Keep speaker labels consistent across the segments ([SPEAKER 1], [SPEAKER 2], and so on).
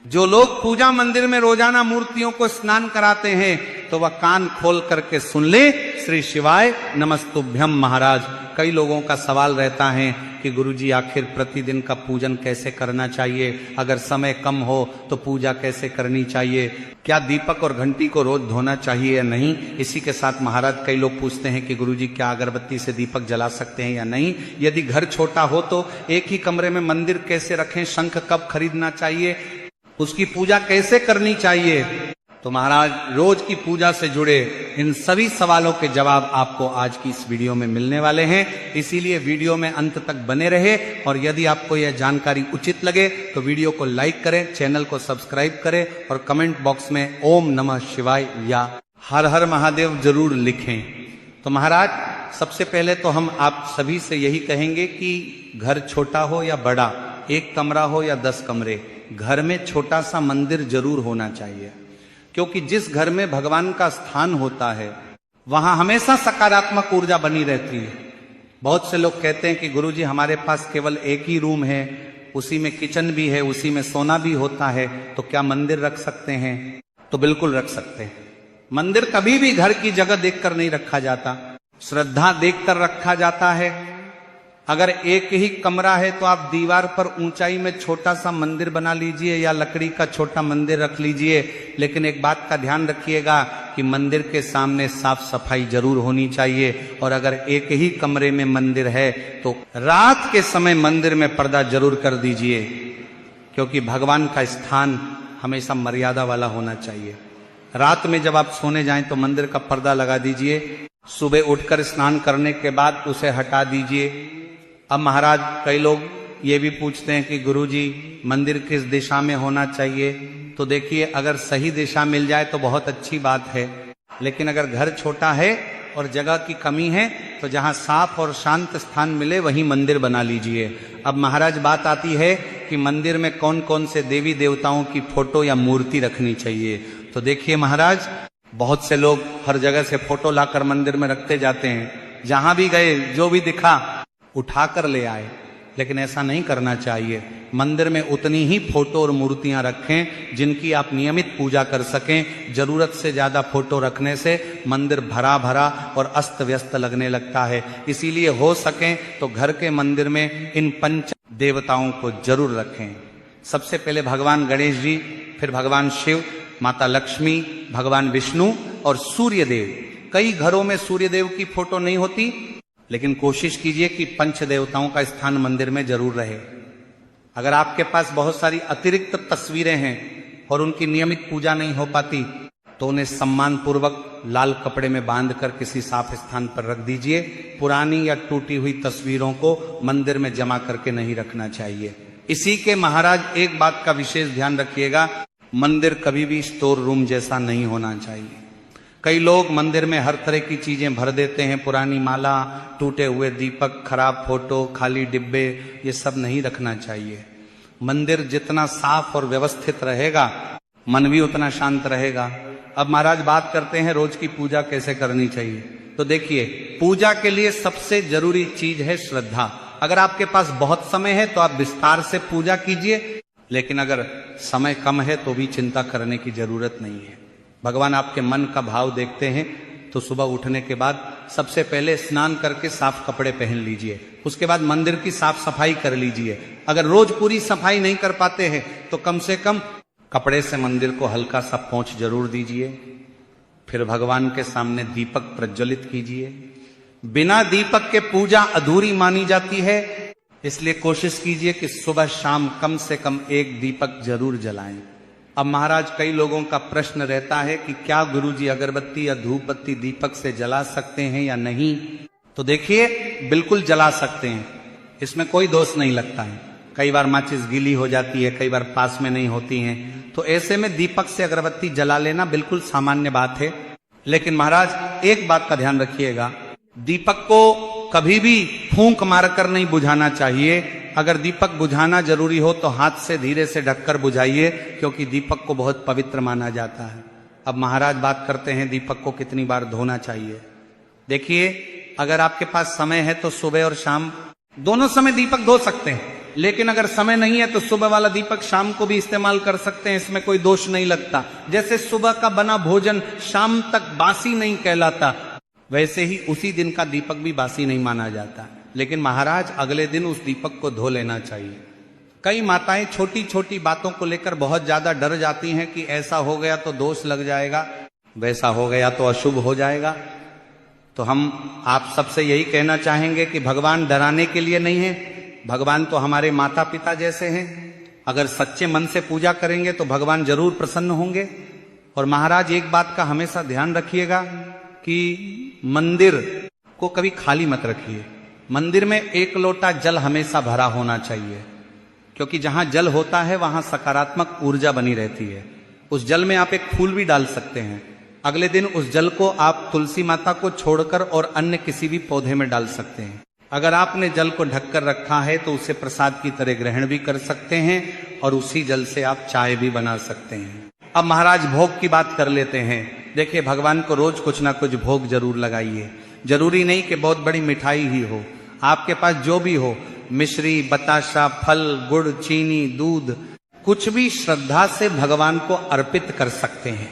[SPEAKER 1] जो लोग पूजा मंदिर में रोजाना मूर्तियों को स्नान कराते हैं तो वह कान खोल करके सुन ले, श्री शिवाय नमस्तुभ्यम महाराज। कई लोगों का सवाल रहता है कि गुरुजी आखिर प्रतिदिन का पूजन कैसे करना चाहिए, अगर समय कम हो तो पूजा कैसे करनी चाहिए, क्या दीपक और घंटी को रोज धोना चाहिए या नहीं। इसी के साथ महाराज कई लोग पूछते हैं कि गुरुजी क्या अगरबत्ती से दीपक जला सकते हैं या नहीं। यदि घर छोटा हो तो एक ही कमरे में मंदिर कैसे रखें, शंख कब खरीदना चाहिए, उसकी पूजा कैसे करनी चाहिए। तो महाराज रोज की पूजा से जुड़े इन सभी सवालों के जवाब आपको आज की इस वीडियो में मिलने वाले हैं, इसीलिए वीडियो में अंत तक बने रहे। और यदि आपको यह जानकारी उचित लगे तो वीडियो को लाइक करें, चैनल को सब्सक्राइब करें और कमेंट बॉक्स में ओम नमः शिवाय या हर हर महादेव जरूर लिखें। तो महाराज सबसे पहले तो हम आप सभी से यही कहेंगे कि घर छोटा हो या बड़ा, एक कमरा हो या 10 कमरे, घर में छोटा सा मंदिर जरूर होना चाहिए, क्योंकि जिस घर में भगवान का स्थान होता है वहां हमेशा सकारात्मक ऊर्जा बनी रहती है। बहुत से लोग कहते हैं कि गुरुजी हमारे पास केवल एक ही रूम है, उसी में किचन भी है, उसी में सोना भी होता है, तो क्या मंदिर रख सकते हैं? तो बिल्कुल रख सकते हैं। मंदिर कभी भी घर की जगह देखकर नहीं रखा जाता, श्रद्धा देखकर रखा जाता है। अगर एक ही कमरा है तो आप दीवार पर ऊंचाई में छोटा सा मंदिर बना लीजिए या लकड़ी का छोटा मंदिर रख लीजिए, लेकिन एक बात का ध्यान रखिएगा कि मंदिर के सामने साफ सफाई जरूर होनी चाहिए। और अगर एक ही कमरे में मंदिर है तो रात के समय मंदिर में पर्दा जरूर कर दीजिए, क्योंकि भगवान का स्थान हमेशा मर्यादा वाला होना चाहिए। रात में जब आप सोने जाएं तो मंदिर का पर्दा लगा दीजिए, सुबह उठकर स्नान करने के बाद उसे हटा दीजिए। अब महाराज कई लोग ये भी पूछते हैं कि गुरुजी मंदिर किस दिशा में होना चाहिए। तो देखिए, अगर सही दिशा मिल जाए तो बहुत अच्छी बात है, लेकिन अगर घर छोटा है और जगह की कमी है तो जहां साफ और शांत स्थान मिले वहीं मंदिर बना लीजिए। अब महाराज बात आती है कि मंदिर में कौन कौन से देवी देवताओं की फोटो या मूर्ति रखनी चाहिए। तो देखिए महाराज, बहुत से लोग हर जगह से फोटो लाकर मंदिर में रखते जाते हैं, जहां भी गए जो भी दिखा उठाकर ले आए, लेकिन ऐसा नहीं करना चाहिए। मंदिर में उतनी ही फोटो और मूर्तियां रखें जिनकी आप नियमित पूजा कर सकें। जरूरत से ज्यादा फोटो रखने से मंदिर भरा भरा और अस्त व्यस्त लगने लगता है। इसीलिए हो सके तो घर के मंदिर में इन पंच देवताओं को जरूर रखें। सबसे पहले भगवान गणेश जी, फिर भगवान शिव, माता लक्ष्मी, भगवान विष्णु और सूर्यदेव। कई घरों में सूर्यदेव की फोटो नहीं होती, लेकिन कोशिश कीजिए कि पंच देवताओं का स्थान मंदिर में जरूर रहे। अगर आपके पास बहुत सारी अतिरिक्त तस्वीरें हैं और उनकी नियमित पूजा नहीं हो पाती तो उन्हें सम्मान पूर्वक लाल कपड़े में बांधकर किसी साफ स्थान पर रख दीजिए। पुरानी या टूटी हुई तस्वीरों को मंदिर में जमा करके नहीं रखना चाहिए। इसी के महाराज एक बात का विशेष ध्यान रखिएगा, मंदिर कभी भी स्टोर रूम जैसा नहीं होना चाहिए। कई लोग मंदिर में हर तरह की चीजें भर देते हैं, पुरानी माला, टूटे हुए दीपक, खराब फोटो, खाली डिब्बे, ये सब नहीं रखना चाहिए। मंदिर जितना साफ और व्यवस्थित रहेगा मन भी उतना शांत रहेगा। अब महाराज बात करते हैं रोज की पूजा कैसे करनी चाहिए। तो देखिए, पूजा के लिए सबसे जरूरी चीज है श्रद्धा। अगर आपके पास बहुत समय है तो आप विस्तार से पूजा कीजिए, लेकिन अगर समय कम है तो भी चिंता करने की जरूरत नहीं है। भगवान आपके मन का भाव देखते हैं। तो सुबह उठने के बाद सबसे पहले स्नान करके साफ कपड़े पहन लीजिए, उसके बाद मंदिर की साफ सफाई कर लीजिए। अगर रोज पूरी सफाई नहीं कर पाते हैं तो कम से कम कपड़े से मंदिर को हल्का सा पोंछ जरूर दीजिए। फिर भगवान के सामने दीपक प्रज्वलित कीजिए। बिना दीपक के पूजा अधूरी मानी जाती है, इसलिए कोशिश कीजिए कि सुबह शाम कम से कम एक दीपक जरूर जलाएं। अब महाराज कई लोगों का प्रश्न रहता है कि क्या गुरुजी अगरबत्ती या धूप बत्ती दीपक से जला सकते हैं या नहीं। तो देखिए, बिल्कुल जला सकते हैं, इसमें कोई दोष नहीं लगता है। कई बार माचिस गीली हो जाती है, कई बार पास में नहीं होती हैं, तो ऐसे में दीपक से अगरबत्ती जला लेना बिल्कुल सामान्य बात है। लेकिन महाराज एक बात का ध्यान रखिएगा, दीपक को कभी भी फूंक मारकर नहीं बुझाना चाहिए। अगर दीपक बुझाना जरूरी हो तो हाथ से धीरे से ढककर बुझाइए, क्योंकि दीपक को बहुत पवित्र माना जाता है। अब महाराज बात करते हैं दीपक को कितनी बार धोना चाहिए। देखिए, अगर आपके पास समय है तो सुबह और शाम दोनों समय दीपक धो सकते हैं, लेकिन अगर समय नहीं है तो सुबह वाला दीपक शाम को भी इस्तेमाल कर सकते हैं, इसमें कोई दोष नहीं लगता। जैसे सुबह का बना भोजन शाम तक बासी नहीं कहलाता, वैसे ही उसी दिन का दीपक भी बासी नहीं माना जाता। लेकिन महाराज अगले दिन उस दीपक को धो लेना चाहिए। कई माताएं छोटी छोटी बातों को लेकर बहुत ज्यादा डर जाती हैं कि ऐसा हो गया तो दोष लग जाएगा, वैसा हो गया तो अशुभ हो जाएगा। तो हम आप सबसे यही कहना चाहेंगे कि भगवान डराने के लिए नहीं है, भगवान तो हमारे माता पिता जैसे हैं। अगर सच्चे मन से पूजा करेंगे तो भगवान जरूर प्रसन्न होंगे। और महाराज एक बात का हमेशा ध्यान रखिएगा कि मंदिर को कभी खाली मत रखिए। मंदिर में एक लोटा जल हमेशा भरा होना चाहिए, क्योंकि जहां जल होता है वहां सकारात्मक ऊर्जा बनी रहती है। उस जल में आप एक फूल भी डाल सकते हैं। अगले दिन उस जल को आप तुलसी माता को छोड़कर और अन्य किसी भी पौधे में डाल सकते हैं। अगर आपने जल को ढककर रखा है तो उसे प्रसाद की तरह ग्रहण भी कर सकते हैं और उसी जल से आप चाय भी बना सकते हैं। अब महाराज भोग की बात कर लेते हैं। देखिए, भगवान को रोज कुछ ना कुछ भोग जरूर लगाइए। जरूरी नहीं कि बहुत बड़ी मिठाई ही हो, आपके पास जो भी हो, मिश्री, बताशा, फल, गुड़, चीनी, दूध, कुछ भी श्रद्धा से भगवान को अर्पित कर सकते हैं।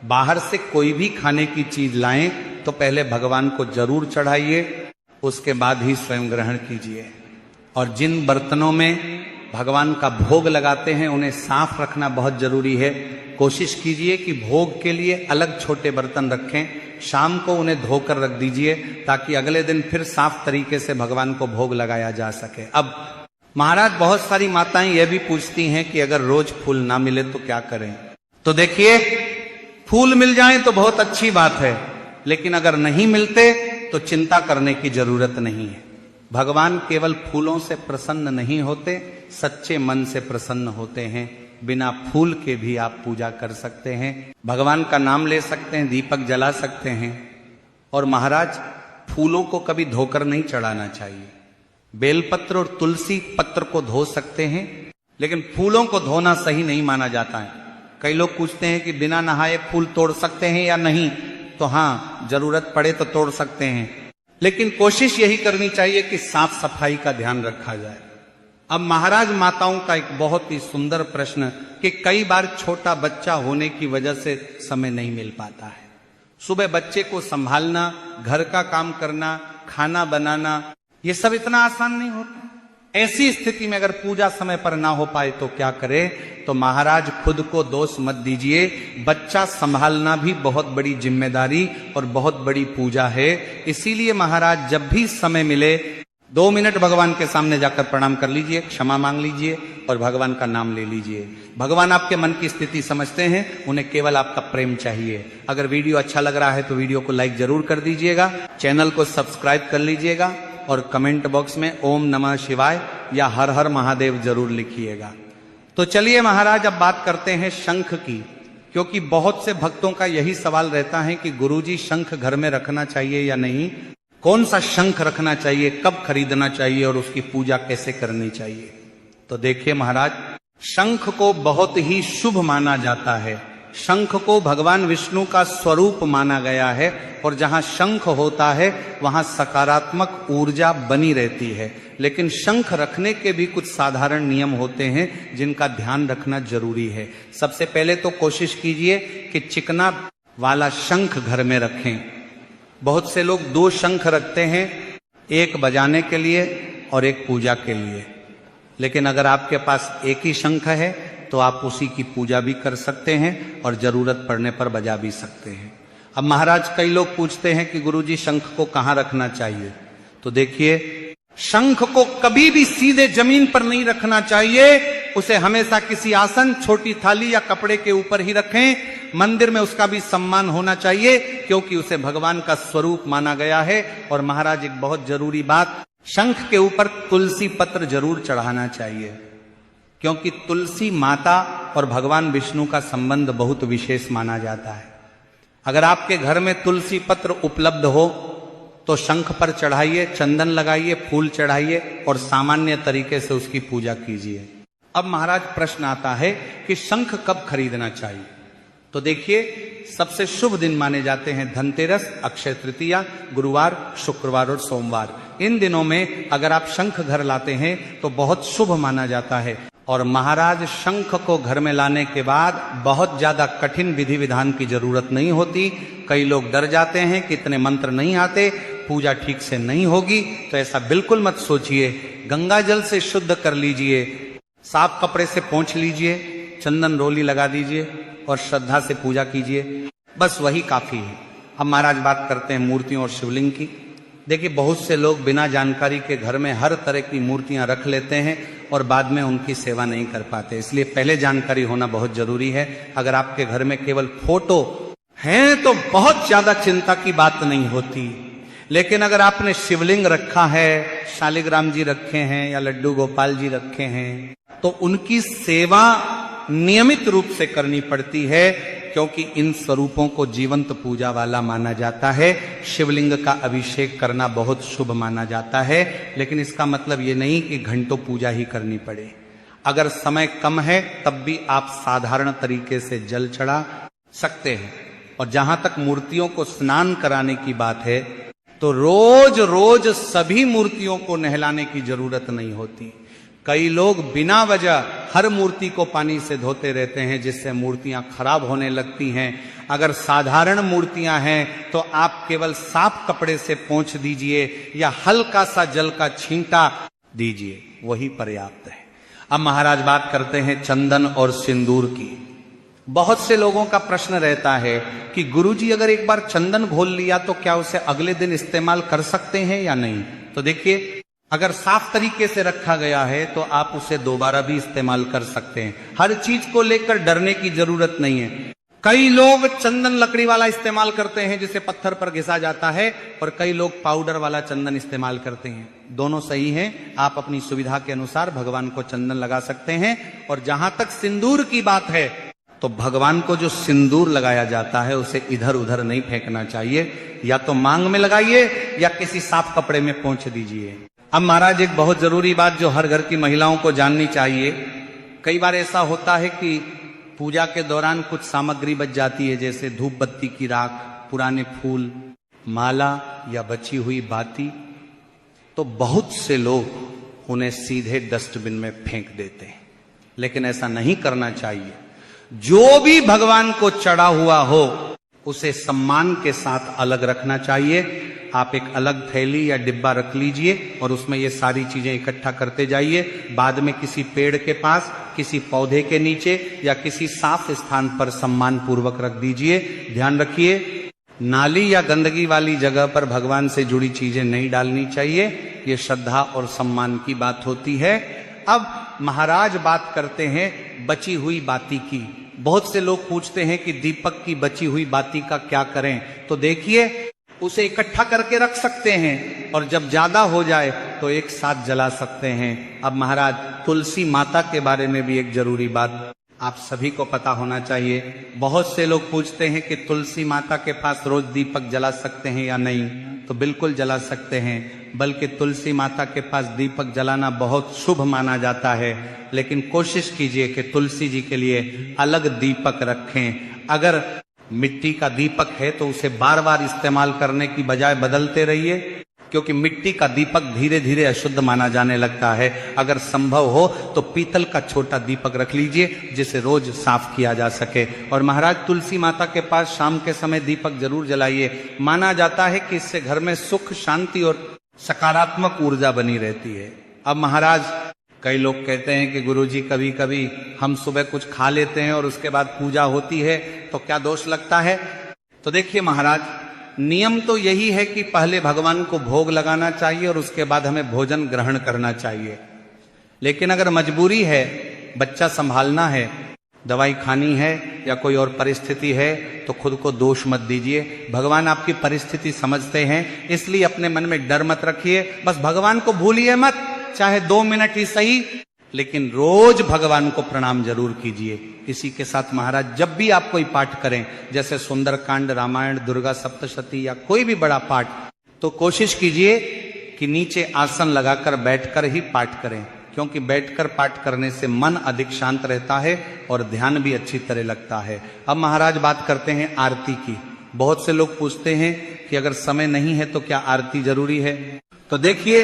[SPEAKER 1] बाहर से कोई भी खाने की चीज लाएं तो पहले भगवान को जरूर चढ़ाइए, उसके बाद ही स्वयं ग्रहण कीजिए। और जिन बर्तनों में भगवान का भोग लगाते हैं उन्हें साफ रखना बहुत जरूरी है। कोशिश कीजिए कि भोग के लिए अलग छोटे बर्तन रखें, शाम को उन्हें धोकर रख दीजिए ताकि अगले दिन फिर साफ तरीके से भगवान को भोग लगाया जा सके। अब महाराज बहुत सारी माताएं यह भी पूछती हैं कि अगर रोज फूल ना मिले तो क्या करें। तो देखिए, फूल मिल जाएं तो बहुत अच्छी बात है, लेकिन अगर नहीं मिलते तो चिंता करने की जरूरत नहीं है। भगवान केवल फूलों से प्रसन्न नहीं होते, सच्चे मन से प्रसन्न होते हैं। बिना फूल के भी आप पूजा कर सकते हैं, भगवान का नाम ले सकते हैं, दीपक जला सकते हैं। और महाराज फूलों को कभी धोकर नहीं चढ़ाना चाहिए। बेलपत्र और तुलसी पत्र को धो सकते हैं, लेकिन फूलों को धोना सही नहीं माना जाता है। कई लोग पूछते हैं कि बिना नहाए फूल तोड़ सकते हैं या नहीं, तो हाँ, जरूरत पड़े तो तोड़ सकते हैं, लेकिन कोशिश यही करनी चाहिए कि साफ सफाई का ध्यान रखा जाए। अब महाराज माताओं का एक बहुत ही सुंदर प्रश्न कि कई बार छोटा बच्चा होने की वजह से समय नहीं मिल पाता है। सुबह बच्चे को संभालना, घर का काम करना, खाना बनाना, ये सब इतना आसान नहीं होता। ऐसी स्थिति में अगर पूजा समय पर ना हो पाए तो क्या करे? तो महाराज खुद को दोष मत दीजिए। बच्चा संभालना भी बहुत बड़ी जिम्मेदारी और बहुत बड़ी पूजा है। इसीलिए महाराज जब भी समय मिले 2 मिनट भगवान के सामने जाकर प्रणाम कर लीजिए, क्षमा मांग लीजिए और भगवान का नाम ले लीजिए। भगवान आपके मन की स्थिति समझते हैं, उन्हें केवल आपका प्रेम चाहिए। अगर वीडियो अच्छा लग रहा है तो वीडियो को लाइक जरूर कर दीजिएगा, चैनल को सब्सक्राइब कर लीजिएगा और कमेंट बॉक्स में ओम नमः शिवाय या हर हर महादेव जरूर लिखिएगा। तो चलिए महाराज, अब बात करते हैं शंख की, क्योंकि बहुत से भक्तों का यही सवाल रहता है कि गुरुजी शंख घर में रखना चाहिए या नहीं, कौन सा शंख रखना चाहिए, कब खरीदना चाहिए और उसकी पूजा कैसे करनी चाहिए। तो देखिए महाराज, शंख को बहुत ही शुभ माना जाता है। शंख को भगवान विष्णु का स्वरूप माना गया है और जहां शंख होता है वहां सकारात्मक ऊर्जा बनी रहती है। लेकिन शंख रखने के भी कुछ साधारण नियम होते हैं जिनका ध्यान रखना जरूरी है। सबसे पहले तो कोशिश कीजिए कि चिकना वाला शंख घर में रखें। बहुत से लोग 2 शंख रखते हैं, एक बजाने के लिए और एक पूजा के लिए। लेकिन अगर आपके पास एक ही शंख है तो आप उसी की पूजा भी कर सकते हैं और जरूरत पड़ने पर बजा भी सकते हैं। अब महाराज कई लोग पूछते हैं कि गुरुजी शंख को कहाँ रखना चाहिए। तो देखिए, शंख को कभी भी सीधे जमीन पर नहीं रखना चाहिए, उसे हमेशा किसी आसन, छोटी थाली या कपड़े के ऊपर ही रखें। मंदिर में उसका भी सम्मान होना चाहिए क्योंकि उसे भगवान का स्वरूप माना गया है। और महाराज एक बहुत जरूरी बात, शंख के ऊपर तुलसी पत्र जरूर चढ़ाना चाहिए, क्योंकि तुलसी माता और भगवान विष्णु का संबंध बहुत विशेष माना जाता है। अगर आपके घर में तुलसी पत्र उपलब्ध हो तो शंख पर चढ़ाइए, चंदन लगाइए, फूल चढ़ाइए और सामान्य तरीके से उसकी पूजा कीजिए। अब महाराज प्रश्न आता है कि शंख कब खरीदना चाहिए। तो देखिए, सबसे शुभ दिन माने जाते हैं धनतेरस, अक्षय तृतीया, गुरुवार, शुक्रवार और सोमवार। इन दिनों में अगर आप शंख घर लाते हैं तो बहुत शुभ माना जाता है। और महाराज, शंख को घर में लाने के बाद बहुत ज्यादा कठिन विधि विधान की जरूरत नहीं होती। कई लोग डर जाते हैं कि इतने मंत्र नहीं आते, पूजा ठीक से नहीं होगी, तो ऐसा बिल्कुल मत सोचिए। गंगा जल से शुद्ध कर लीजिए, साफ कपड़े से पोंछ लीजिए, चंदन रोली लगा दीजिए और श्रद्धा से पूजा कीजिए, बस वही काफी है। अब महाराज बात करते हैं मूर्तियों और शिवलिंग की। देखिए, बहुत से लोग बिना जानकारी के घर में हर तरह की मूर्तियां रख लेते हैं और बाद में उनकी सेवा नहीं कर पाते, इसलिए पहले जानकारी होना बहुत जरूरी है। अगर आपके घर में केवल फोटो हैं तो बहुत ज्यादा चिंता की बात नहीं होती, लेकिन अगर आपने शिवलिंग रखा है, शालिग्राम जी रखे हैं या लड्डू गोपाल जी रखे हैं, तो उनकी सेवा नियमित रूप से करनी पड़ती है, क्योंकि इन स्वरूपों को जीवंत पूजा वाला माना जाता है। शिवलिंग का अभिषेक करना बहुत शुभ माना जाता है, लेकिन इसका मतलब ये नहीं कि घंटों पूजा ही करनी पड़े। अगर समय कम है तब भी आप साधारण तरीके से जल चढ़ा सकते हैं। और जहां तक मूर्तियों को स्नान कराने की बात है, तो रोज रोज सभी मूर्तियों को नहलाने की जरूरत नहीं होती। कई लोग बिना वजह हर मूर्ति को पानी से धोते रहते हैं, जिससे मूर्तियां खराब होने लगती हैं। अगर साधारण मूर्तियां हैं तो आप केवल साफ कपड़े से पोंछ दीजिए या हल्का सा जल का छींटा दीजिए, वही पर्याप्त है। अब महाराज बात करते हैं चंदन और सिंदूर की। बहुत से लोगों का प्रश्न रहता है कि गुरुजी, अगर एक बार चंदन घोल लिया तो क्या उसे अगले दिन इस्तेमाल कर सकते हैं या नहीं? तो देखिए, अगर साफ तरीके से रखा गया है तो आप उसे दोबारा भी इस्तेमाल कर सकते हैं। हर चीज को लेकर डरने की जरूरत नहीं है। कई लोग चंदन लकड़ी वाला इस्तेमाल करते हैं जिसे पत्थर पर घिसा जाता है, और कई लोग पाउडर वाला चंदन इस्तेमाल करते हैं। दोनों सही हैं। आप अपनी सुविधा के अनुसार भगवान को चंदन लगा सकते हैं। और जहां तक सिंदूर की बात है, तो भगवान को जो सिंदूर लगाया जाता है उसे इधर उधर नहीं फेंकना चाहिए। या तो मांग में लगाइए या किसी साफ कपड़े में पोंछ दीजिए। अब महाराज, एक बहुत जरूरी बात जो हर घर की महिलाओं को जाननी चाहिए। कई बार ऐसा होता है कि पूजा के दौरान कुछ सामग्री बच जाती है, जैसे धूप बत्ती की राख, पुराने फूल, माला या बची हुई बाती, तो बहुत से लोग उन्हें सीधे डस्टबिन में फेंक देते हैं। लेकिन ऐसा नहीं करना चाहिए। जो भी भगवान को चढ़ा हुआ हो उसे सम्मान के साथ अलग रखना चाहिए। आप एक अलग थैली या डिब्बा रख लीजिए और उसमें ये सारी चीजें इकट्ठा करते जाइए। बाद में किसी पेड़ के पास, किसी पौधे के नीचे या किसी साफ स्थान पर सम्मान पूर्वक रख दीजिए। ध्यान रखिए, नाली या गंदगी वाली जगह पर भगवान से जुड़ी चीजें नहीं डालनी चाहिए। ये श्रद्धा और सम्मान की बात होती है। अब महाराज बात करते हैं बची हुई बाती की। बहुत से लोग पूछते हैं कि दीपक की बची हुई बाती का क्या करें? तो देखिए, उसे इकट्ठा करके रख सकते हैं और जब ज्यादा हो जाए तो एक साथ जला सकते हैं। अब महाराज, तुलसी माता के बारे में भी एक जरूरी बात आप सभी को पता होना चाहिए। बहुत से लोग पूछते हैं कि तुलसी माता के पास रोज दीपक जला सकते हैं या नहीं? तो बिल्कुल जला सकते हैं, बल्कि तुलसी माता के पास दीपक जलाना बहुत शुभ माना जाता है। लेकिन कोशिश कीजिए कि तुलसी जी के लिए अलग दीपक रखें। अगर मिट्टी का दीपक है तो उसे बार बार इस्तेमाल करने की बजाय बदलते रहिए, क्योंकि मिट्टी का दीपक धीरे धीरे अशुद्ध माना जाने लगता है। अगर संभव हो तो पीतल का छोटा दीपक रख लीजिए जिसे रोज साफ किया जा सके। और महाराज, तुलसी माता के पास शाम के समय दीपक जरूर जलाइए। माना जाता है कि इससे घर में सुख, शांति और सकारात्मक ऊर्जा बनी रहती है। अब महाराज, कई लोग कहते हैं कि गुरुजी, कभी कभी हम सुबह कुछ खा लेते हैं और उसके बाद पूजा होती है, तो क्या दोष लगता है? तो देखिए महाराज, नियम तो यही है कि पहले भगवान को भोग लगाना चाहिए और उसके बाद हमें भोजन ग्रहण करना चाहिए। लेकिन अगर मजबूरी है, बच्चा संभालना है, दवाई खानी है या कोई और परिस्थिति है, तो खुद को दोष मत दीजिए। भगवान आपकी परिस्थिति समझते हैं, इसलिए अपने मन में डर मत रखिए। बस भगवान को भूलिए मत, चाहे 2 मिनट ही सही, लेकिन रोज भगवान को प्रणाम जरूर कीजिए। इसी के साथ महाराज, जब भी आप कोई पाठ करें, जैसे सुंदरकांड, रामायण, दुर्गा सप्तशती या कोई भी बड़ा पाठ, तो कोशिश कीजिए कि नीचे आसन लगाकर बैठकर ही पाठ करें। क्योंकि बैठकर पाठ करने से मन अधिक शांत रहता है और ध्यान भी अच्छी तरह लगता है। अब महाराज बात करते हैं आरती की। बहुत से लोग पूछते हैं कि अगर समय नहीं है तो क्या आरती जरूरी है? तो देखिए,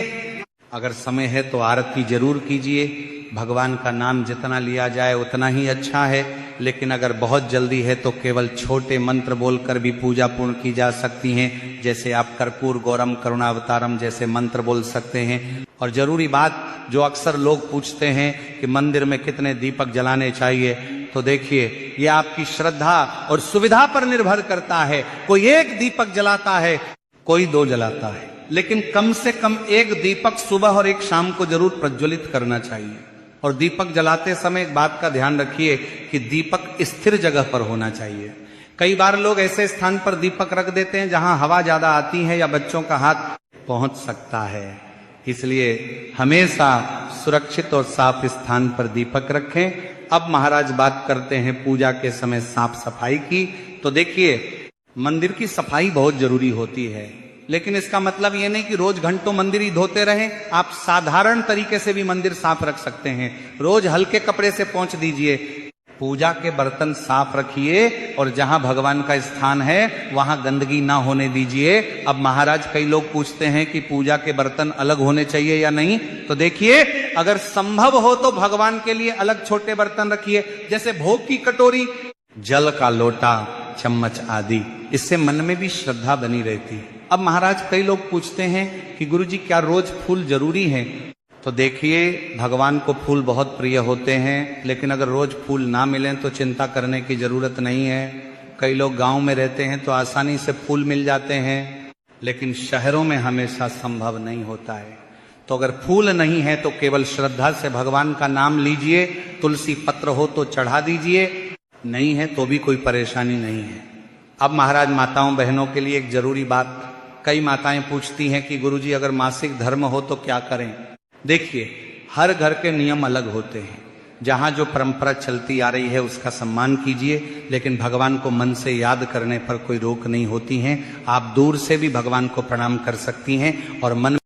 [SPEAKER 1] अगर समय है तो आरती जरूर कीजिए। भगवान का नाम जितना लिया जाए उतना ही अच्छा है। लेकिन अगर बहुत जल्दी है तो केवल छोटे मंत्र बोलकर भी पूजा पूर्ण की जा सकती है। जैसे आप कर्पूर गौरम करुणावतारम जैसे मंत्र बोल सकते हैं। और जरूरी बात जो अक्सर लोग पूछते हैं कि मंदिर में कितने दीपक जलाने चाहिए, तो देखिए ये आपकी श्रद्धा और सुविधा पर निर्भर करता है। कोई एक दीपक जलाता है, कोई 2 जलाता है, लेकिन कम से कम एक दीपक सुबह और एक शाम को जरूर प्रज्वलित करना चाहिए। और दीपक जलाते समय एक बात का ध्यान रखिए कि दीपक स्थिर जगह पर होना चाहिए। कई बार लोग ऐसे स्थान पर दीपक रख देते हैं जहां हवा ज्यादा आती है या बच्चों का हाथ पहुंच सकता है। इसलिए हमेशा सुरक्षित और साफ स्थान पर दीपक रखें। अब महाराज बात करते हैं पूजा के समय साफ सफाई की। तो देखिए, मंदिर की सफाई बहुत जरूरी होती है, लेकिन इसका मतलब ये नहीं कि रोज घंटों मंदिर ही धोते रहें। आप साधारण तरीके से भी मंदिर साफ रख सकते हैं। रोज हल्के कपड़े से पोंछ दीजिए, पूजा के बर्तन साफ रखिए और जहां भगवान का स्थान है वहां गंदगी ना होने दीजिए। अब महाराज, कई लोग पूछते हैं कि पूजा के बर्तन अलग होने चाहिए या नहीं। तो देखिए, अगर संभव हो तो भगवान के लिए अलग छोटे बर्तन रखिए, जैसे भोग की कटोरी, जल का लोटा, चम्मच आदि। इससे मन में भी श्रद्धा बनी रहती है। अब महाराज, कई लोग पूछते हैं कि गुरुजी क्या रोज फूल जरूरी है? तो देखिए, भगवान को फूल बहुत प्रिय होते हैं, लेकिन अगर रोज फूल ना मिलें तो चिंता करने की जरूरत नहीं है। कई लोग गांव में रहते हैं तो आसानी से फूल मिल जाते हैं, लेकिन शहरों में हमेशा संभव नहीं होता है। तो अगर फूल नहीं है तो केवल श्रद्धा से भगवान का नाम लीजिए। तुलसी पत्र हो तो चढ़ा दीजिए, नहीं है तो भी कोई परेशानी नहीं है। अब महाराज, माताओं बहनों के लिए एक जरूरी बात। कई माताएं पूछती हैं कि गुरुजी अगर मासिक धर्म हो तो क्या करें? देखिए, हर घर के नियम अलग होते हैं। जहां जो परंपरा चलती आ रही है उसका सम्मान कीजिए, लेकिन भगवान को मन से याद करने पर कोई रोक नहीं होती है। आप दूर से भी भगवान को प्रणाम कर सकती हैं और मन